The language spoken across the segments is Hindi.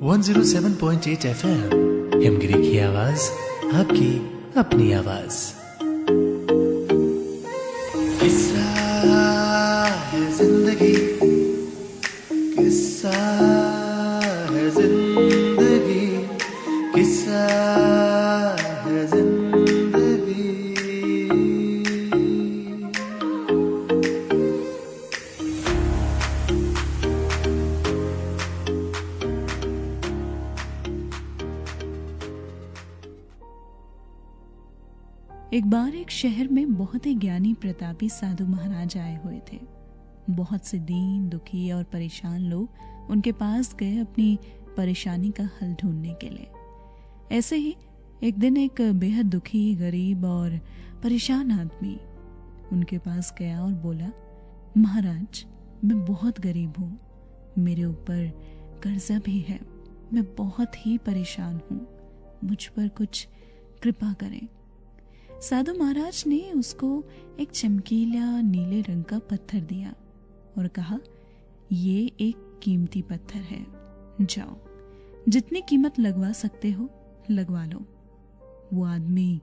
107.8 FM हिमगिरी की आवाज, आपकी अपनी आवाज। किस्सा है जिंदगी, किस्सा है जिंदगी, किस्सा है जिंदगी। एक बार एक शहर में बहुत ही ज्ञानी प्रतापी साधु महाराज आए हुए थे। बहुत से दीन दुखी और परेशान लोग उनके पास गए अपनी परेशानी का हल ढूंढने के लिए। ऐसे ही एक दिन एक बेहद दुखी, गरीब और परेशान आदमी उनके पास गया और बोला, महाराज, मैं बहुत गरीब हूँ, मेरे ऊपर कर्जा भी है, मैं बहुत ही परेशान हूँ, मुझ पर कुछ कृपा करें। साधु महाराज ने उसको एक चमकीला नीले रंग का पत्थर दिया और कहा, ये एक कीमती पत्थर है, जाओ जितनी कीमत लगवा सकते हो लगवा लो। वो आदमी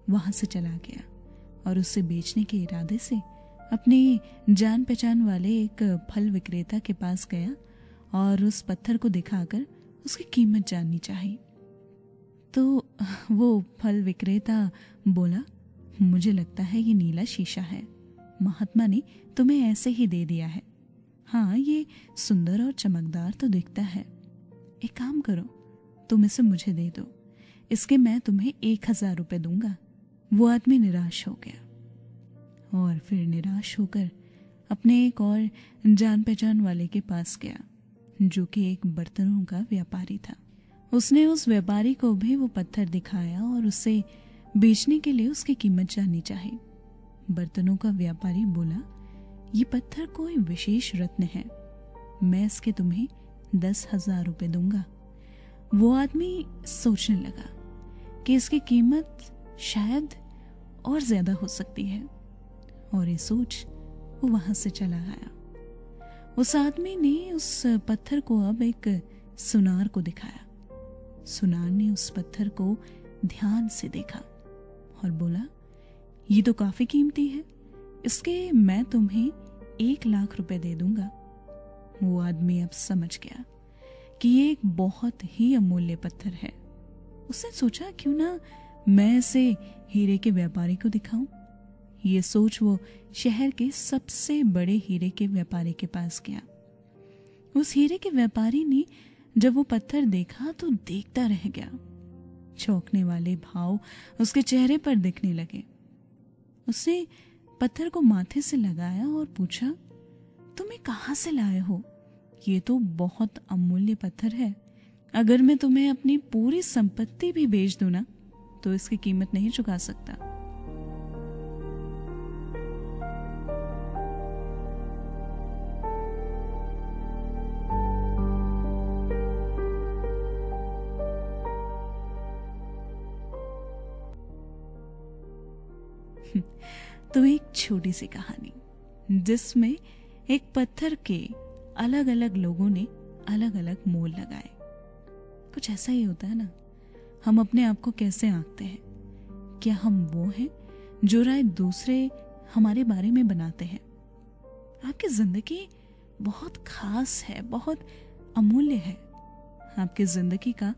वहां से चला गया और उसे बेचने के इरादे से अपने जान पहचान वाले एक फल विक्रेता के पास गया और उस पत्थर को दिखाकर उसकी कीमत जाननी चाहिए। तो वो फल विक्रेता बोला, मुझे लगता है ये नीला शीशा है, महात्मा ने तुम्हें ऐसे ही दे दिया है। हाँ, ये सुंदर और चमकदार तो दिखता है, एक काम करो, तुम इसे मुझे दे दो, इसके मैं तुम्हें 1000 रुपये दूंगा। वो आदमी निराश हो गया और फिर निराश होकर अपने एक और जान पहचान वाले के पास गया जो कि एक बर्तनों का व्यापारी था। उसने उस व्यापारी को भी वो पत्थर दिखाया और उसे बेचने के लिए उसकी कीमत जाननी चाहिए। बर्तनों का व्यापारी बोला, ये पत्थर कोई विशेष रत्न है, मैं इसके तुम्हें 10,000 रुपये दूंगा। वो आदमी सोचने लगा कि इसकी कीमत शायद और ज्यादा हो सकती है और ये सोच वो वहां से चला आया। उस आदमी ने उस पत्थर को अब एक सुनार को दिखाया। सुनार ने उस पत्थर को ध्यान से देखा और बोला, ये तो काफी कीमती है, इसके मैं तुम्हें 1,00,000 रुपए दे दूंगा। वो आदमी अब समझ गया कि ये एक बहुत ही अमूल्य पत्थर है। उसने सोचा, क्यों ना मैं इसे हीरे के व्यापारी को दिखाऊं। ये सोच वो शहर के सबसे बड़े हीरे के व्यापारी के पास गया। उस हीरे के व्यापारी ने जब वो पत्थर देखा तो देखता रह गया। चौंकने वाले भाव उसके चेहरे पर दिखने लगे। उसने पत्थर को माथे से लगाया और पूछा, तुम ये कहां से लाए हो? ये तो बहुत अमूल्य पत्थर है, अगर मैं तुम्हें अपनी पूरी संपत्ति भी बेच दूं ना तो इसकी कीमत नहीं चुका सकता। तो एक छोटी सी कहानी जिसमें एक पत्थर के अलग अलग लोगों ने अलग अलग मोल लगाए। कुछ ऐसा ही होता है ना, हम अपने आप को कैसे आंकते हैं? क्या हम वो हैं जो राय दूसरे हमारे बारे में बनाते हैं? आपकी जिंदगी बहुत खास है, बहुत अमूल्य है। आपकी जिंदगी का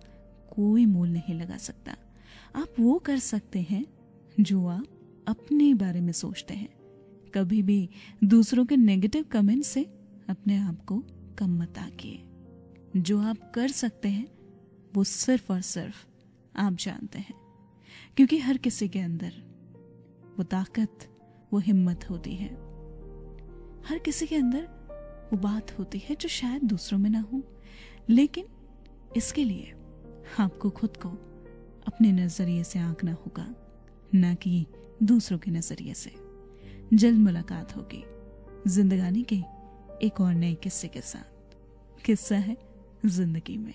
कोई मोल नहीं लगा सकता। आप वो कर सकते हैं जो आप अपने बारे में सोचते हैं। कभी भी दूसरों के नेगेटिव कमेंट से अपने आप को कम मत आंकिए। जो आप कर सकते हैं वो सिर्फ और सिर्फ आप जानते हैं, क्योंकि हर किसी के अंदर वो ताकत, वो हिम्मत होती है। हर किसी के अंदर वो बात होती है जो शायद दूसरों में ना हो, लेकिन इसके लिए आपको खुद को अपने नजरिए से आंकना होगा, ना कि दूसरों के नजरिए से। जल्द मुलाकात होगी जिंदगानी के एक और नए किस्से के साथ। किस्सा है जिंदगी में।